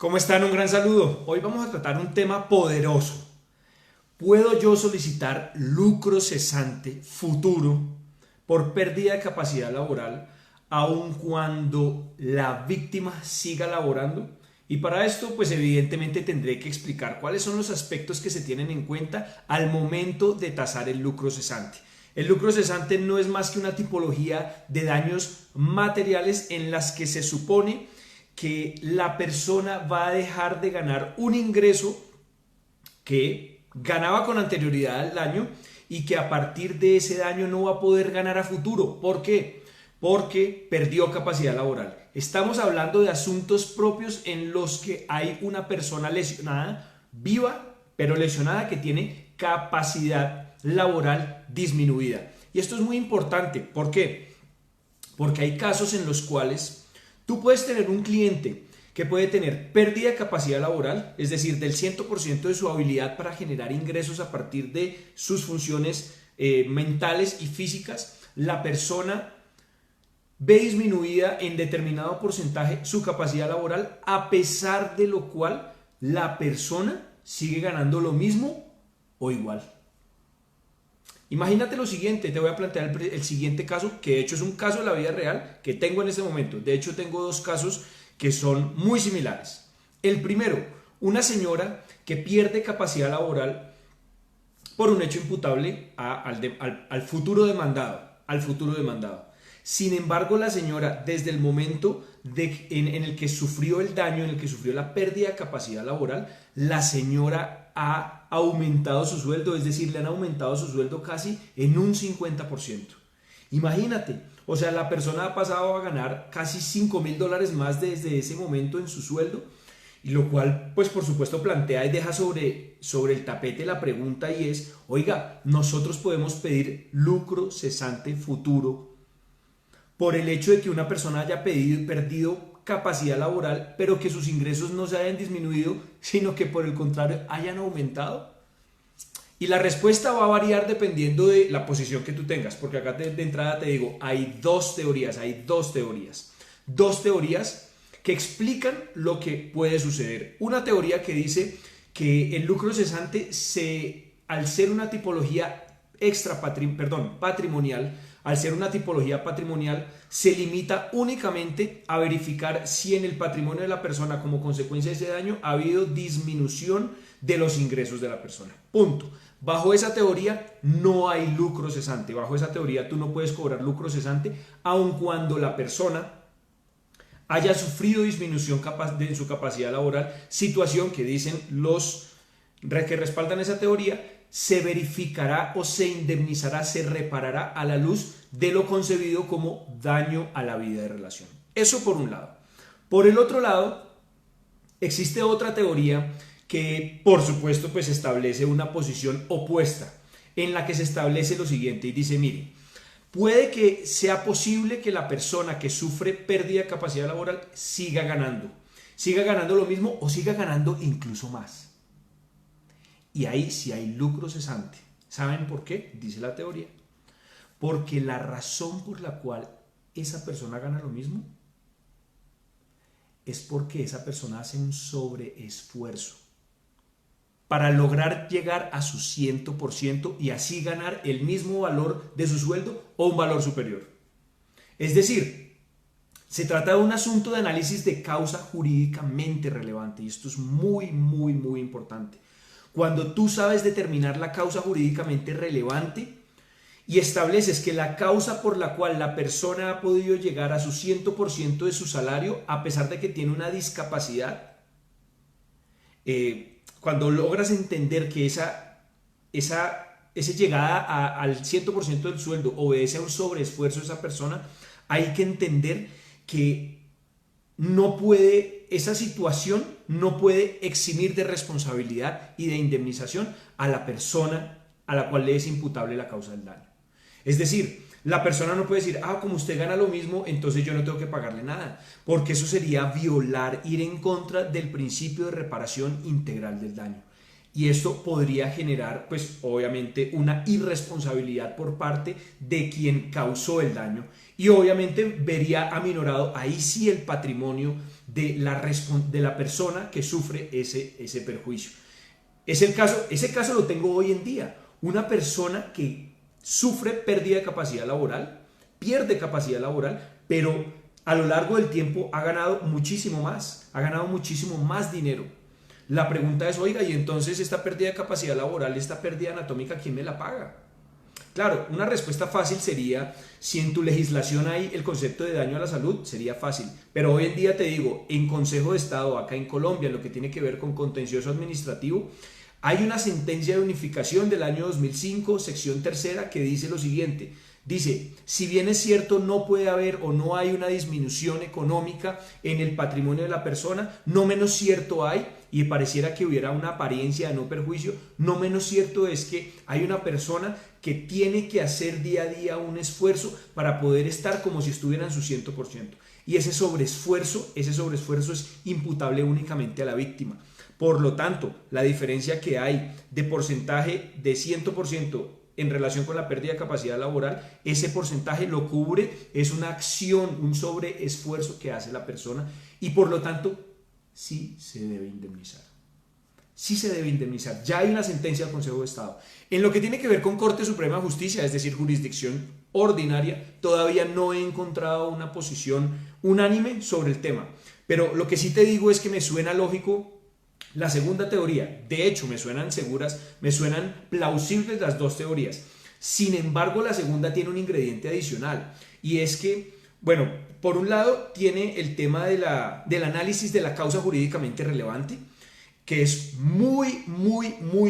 ¿Cómo están? Un gran saludo. Hoy vamos a tratar un tema poderoso. ¿Puedo yo solicitar lucro cesante futuro por pérdida de capacidad laboral aun cuando la víctima siga laborando? Y para esto, pues evidentemente tendré que explicar cuáles son los aspectos que se tienen en cuenta al momento de tasar el lucro cesante. El lucro cesante no es más que una tipología de daños materiales en las que se supone que la persona va a dejar de ganar un ingreso que ganaba con anterioridad al daño y que a partir de ese daño no va a poder ganar a futuro. ¿Por qué? Porque perdió capacidad laboral. Estamos hablando de asuntos propios en los que hay una persona lesionada, viva, pero lesionada, que tiene capacidad laboral disminuida. Y esto es muy importante. ¿Por qué? Porque hay casos en los cuales tú puedes tener un cliente que puede tener pérdida de capacidad laboral, es decir, del 100% de su habilidad para generar ingresos a partir de sus funciones mentales y físicas. La persona ve disminuida en determinado porcentaje su capacidad laboral, a pesar de lo cual la persona sigue ganando lo mismo o igual. Imagínate lo siguiente, te voy a plantear el siguiente caso, que de hecho es un caso de la vida real que tengo en este momento. De hecho, tengo dos casos que son muy similares. El primero, una señora que pierde capacidad laboral por un hecho imputable al futuro demandado. Sin embargo, la señora, desde el momento en el que sufrió el daño, en el que sufrió la pérdida de capacidad laboral, la señora ha aumentado su sueldo, es decir, le han aumentado su sueldo casi en un 50%. Imagínate, o sea, la persona ha pasado a ganar casi $5,000 más desde ese momento en su sueldo, y lo cual, pues por supuesto, plantea y deja sobre el tapete la pregunta, y es, oiga, nosotros podemos pedir lucro cesante futuro por el hecho de que una persona haya perdido capacidad laboral, pero que sus ingresos no se hayan disminuido, sino que por el contrario hayan aumentado. Y la respuesta va a variar dependiendo de la posición que tú tengas, porque acá de entrada te digo, hay dos teorías que explican lo que puede suceder. Una teoría que dice que el lucro cesante, al ser una tipología patrimonial, al ser una tipología patrimonial, se limita únicamente a verificar si en el patrimonio de la persona, como consecuencia de ese daño, ha habido disminución de los ingresos de la persona. Punto. Bajo esa teoría no hay lucro cesante. Bajo esa teoría tú no puedes cobrar lucro cesante aun cuando la persona haya sufrido disminución de su capacidad laboral, situación que dicen los que respaldan esa teoría, se verificará o se indemnizará, se reparará a la luz de lo concebido como daño a la vida de relación. Eso por un lado. Por el otro lado, existe otra teoría que, por supuesto, pues establece una posición opuesta, en la que se establece lo siguiente y dice, mire, puede que sea posible que la persona que sufre pérdida de capacidad laboral siga ganando lo mismo o siga ganando incluso más. Y ahí sí hay lucro cesante. ¿Saben por qué? Dice la teoría. Porque la razón por la cual esa persona gana lo mismo es porque esa persona hace un sobreesfuerzo para lograr llegar a su 100% y así ganar el mismo valor de su sueldo o un valor superior. Es decir, se trata de un asunto de análisis de causa jurídicamente relevante, y esto es muy, muy, muy importante. Cuando tú sabes determinar la causa jurídicamente relevante y estableces que la causa por la cual la persona ha podido llegar a su 100% de su salario, a pesar de que tiene una discapacidad, cuando logras entender que esa llegada al 100% del sueldo obedece a un sobreesfuerzo de esa persona, hay que entender que esa situación no puede eximir de responsabilidad y de indemnización a la persona a la cual le es imputable la causa del daño. Es decir, la persona no puede decir, como usted gana lo mismo, entonces yo no tengo que pagarle nada, porque eso sería ir en contra del principio de reparación integral del daño. Y esto podría generar, pues obviamente, una irresponsabilidad por parte de quien causó el daño, y obviamente vería aminorado ahí sí el patrimonio de la persona que sufre ese perjuicio. Ese caso lo tengo hoy en día. Una persona que sufre pérdida de capacidad laboral, pierde capacidad laboral, pero a lo largo del tiempo ha ganado muchísimo más dinero. La pregunta es, oiga, y entonces esta pérdida de capacidad laboral, esta pérdida anatómica, ¿quién me la paga? Claro, una respuesta fácil sería, si en tu legislación hay el concepto de daño a la salud, sería fácil. Pero hoy en día te digo, en Consejo de Estado, acá en Colombia, en lo que tiene que ver con contencioso administrativo, hay una sentencia de unificación del año 2005, sección tercera, que dice lo siguiente. Dice, si bien es cierto no puede haber o no hay una disminución económica en el patrimonio de la persona, no menos cierto hay, y pareciera que hubiera una apariencia de no perjuicio, no menos cierto es que hay una persona que tiene que hacer día a día un esfuerzo para poder estar como si estuviera en su 100%. Y ese sobreesfuerzo es imputable únicamente a la víctima. Por lo tanto, la diferencia que hay de porcentaje de 100% en relación con la pérdida de capacidad laboral, ese porcentaje lo cubre, es una acción, un sobreesfuerzo que hace la persona y por lo tanto sí se debe indemnizar. Sí se debe indemnizar. Ya hay una sentencia del Consejo de Estado. En lo que tiene que ver con Corte Suprema de Justicia, es decir, jurisdicción ordinaria, todavía no he encontrado una posición unánime sobre el tema. Pero lo que sí te digo es que me suena lógico la segunda teoría. De hecho, me suenan seguras, me suenan plausibles las dos teorías. Sin embargo, la segunda tiene un ingrediente adicional y es que, bueno, por un lado tiene el tema del análisis de la causa jurídicamente relevante, que es muy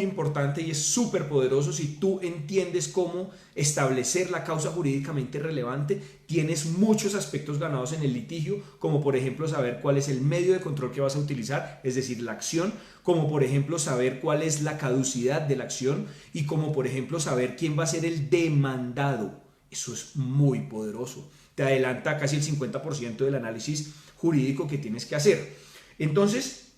importante y es súper poderoso. Si tú entiendes cómo establecer la causa jurídicamente relevante, tienes muchos aspectos ganados en el litigio, como por ejemplo saber cuál es el medio de control que vas a utilizar, es decir, la acción, como por ejemplo saber cuál es la caducidad de la acción y como por ejemplo saber quién va a ser el demandado. Eso es muy poderoso, te adelanta casi el 50% del análisis jurídico que tienes que hacer. Entonces,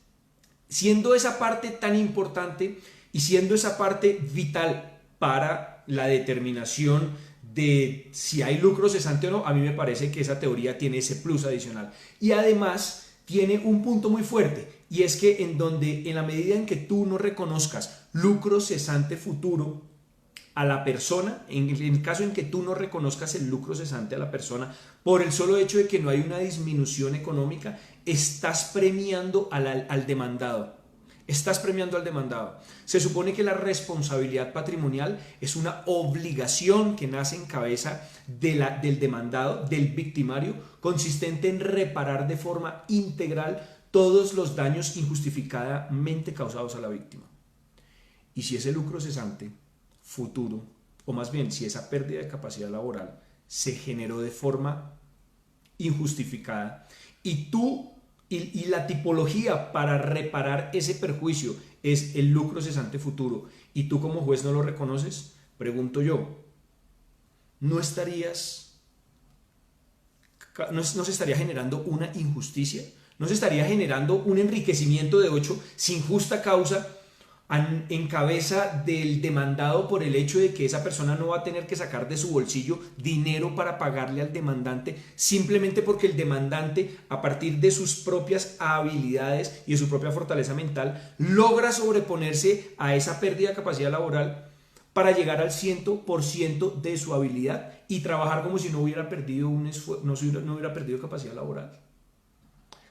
siendo esa parte tan importante y siendo esa parte vital para la determinación de si hay lucro cesante o no, a mí me parece que esa teoría tiene ese plus adicional. Y además tiene un punto muy fuerte, y es que en la medida en que tú no reconozcas lucro cesante futuro a la persona, en el caso en que tú no reconozcas el lucro cesante a la persona, por el solo hecho de que no hay una disminución económica, estás premiando al demandado. Estás premiando al demandado. Se supone que la responsabilidad patrimonial es una obligación que nace en cabeza del demandado, del victimario, consistente en reparar de forma integral todos los daños injustificadamente causados a la víctima. Y si ese lucro cesante futuro, o más bien si esa pérdida de capacidad laboral se generó de forma injustificada y la tipología para reparar ese perjuicio es el lucro cesante futuro y tú como juez no lo reconoces, pregunto yo, ¿no se estaría generando una injusticia? ¿No se estaría generando un enriquecimiento de 8 sin justa causa en cabeza del demandado por el hecho de que esa persona no va a tener que sacar de su bolsillo dinero para pagarle al demandante simplemente porque el demandante, a partir de sus propias habilidades y de su propia fortaleza mental, logra sobreponerse a esa pérdida de capacidad laboral para llegar al 100% de su habilidad y trabajar como si no hubiera perdido no hubiera perdido capacidad laboral?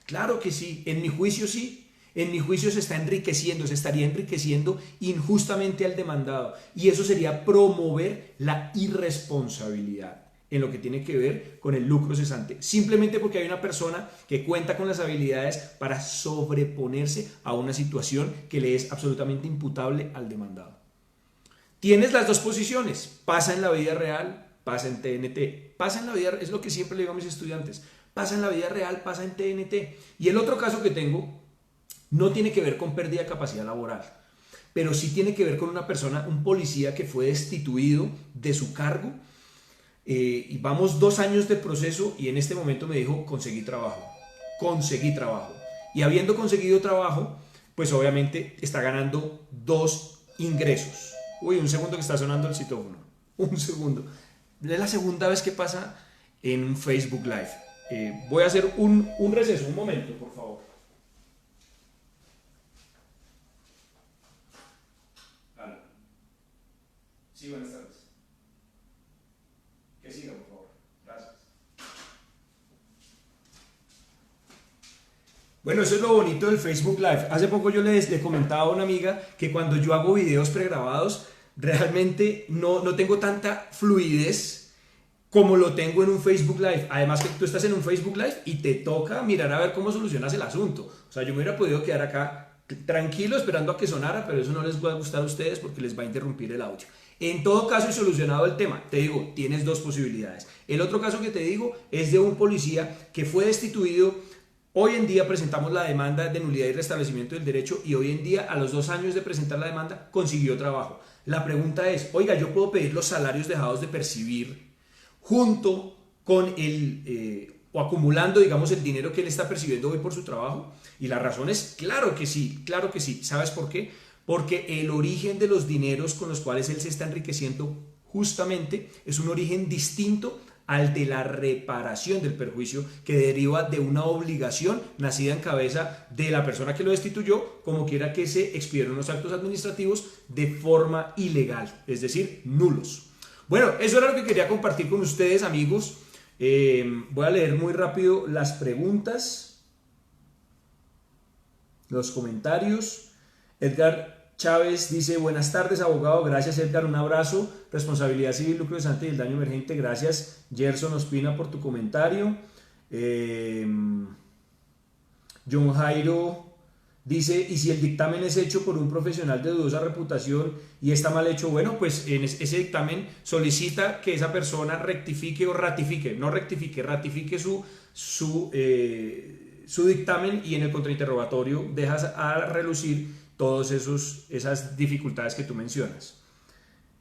Claro que sí, en mi juicio sí. En mi juicio se estaría enriqueciendo injustamente al demandado y eso sería promover la irresponsabilidad en lo que tiene que ver con el lucro cesante, simplemente porque hay una persona que cuenta con las habilidades para sobreponerse a una situación que le es absolutamente imputable al demandado. Tienes las dos posiciones, pasa en la vida real, pasa en TNT, pasa en la vida, es lo que siempre le digo a mis estudiantes, pasa en la vida real, pasa en TNT. Y el otro caso que tengo no tiene que ver con pérdida de capacidad laboral, pero sí tiene que ver con una persona, un policía que fue destituido de su cargo y vamos 2 años de proceso y en este momento me dijo conseguí trabajo. Y habiendo conseguido trabajo, pues obviamente está ganando 2 ingresos. Uy, un segundo que está sonando el citófono. Un segundo. Es la segunda vez que pasa en un Facebook Live. Voy a hacer un receso, un momento, por favor. Aló. Sí, buenas tardes. Que siga, por favor. Gracias. Bueno, eso es lo bonito del Facebook Live. Hace poco yo le comentaba a una amiga que cuando yo hago videos pregrabados, realmente no tengo tanta fluidez como lo tengo en un Facebook Live. Además que tú estás en un Facebook Live y te toca mirar a ver cómo solucionas el asunto. O sea, yo me hubiera podido quedar acá tranquilo esperando a que sonara, pero eso no les va a gustar a ustedes porque les va a interrumpir el audio. En todo caso, y solucionado el tema, te digo, tienes dos posibilidades. El otro caso que te digo es de un policía que fue destituido. Hoy en día presentamos la demanda de nulidad y restablecimiento del derecho y hoy en día, a los 2 años de presentar la demanda, consiguió trabajo. La pregunta es, oiga, ¿yo puedo pedir los salarios dejados de percibir junto con o acumulando, digamos, el dinero que él está percibiendo hoy por su trabajo? Y la razón es, claro que sí, claro que sí. ¿Sabes por qué? Porque el origen de los dineros con los cuales él se está enriqueciendo justamente es un origen distinto al de la reparación del perjuicio que deriva de una obligación nacida en cabeza de la persona que lo destituyó, como quiera que se expidieron unos actos administrativos de forma ilegal, es decir, nulos. Bueno, eso era lo que quería compartir con ustedes, amigos. Voy a leer muy rápido las preguntas, los comentarios. Edgar Chávez dice, buenas tardes, abogado. Gracias, Edgar, un abrazo. Responsabilidad civil, lucro cesante y el daño emergente. Gracias, Gerson Ospina, por tu comentario. John Jairo dice, ¿y si el dictamen es hecho por un profesional de dudosa reputación y está mal hecho? Bueno, pues en ese dictamen solicita que esa persona rectifique o ratifique, no rectifique, ratifique su dictamen, y en el contrainterrogatorio dejas a relucir todas esas dificultades que tú mencionas.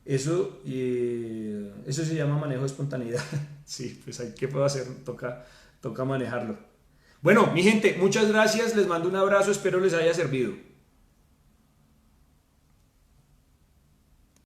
Eso se llama manejo de espontaneidad. Sí, pues ¿qué puedo hacer? Toca manejarlo. Bueno, mi gente, muchas gracias, les mando un abrazo, espero les haya servido.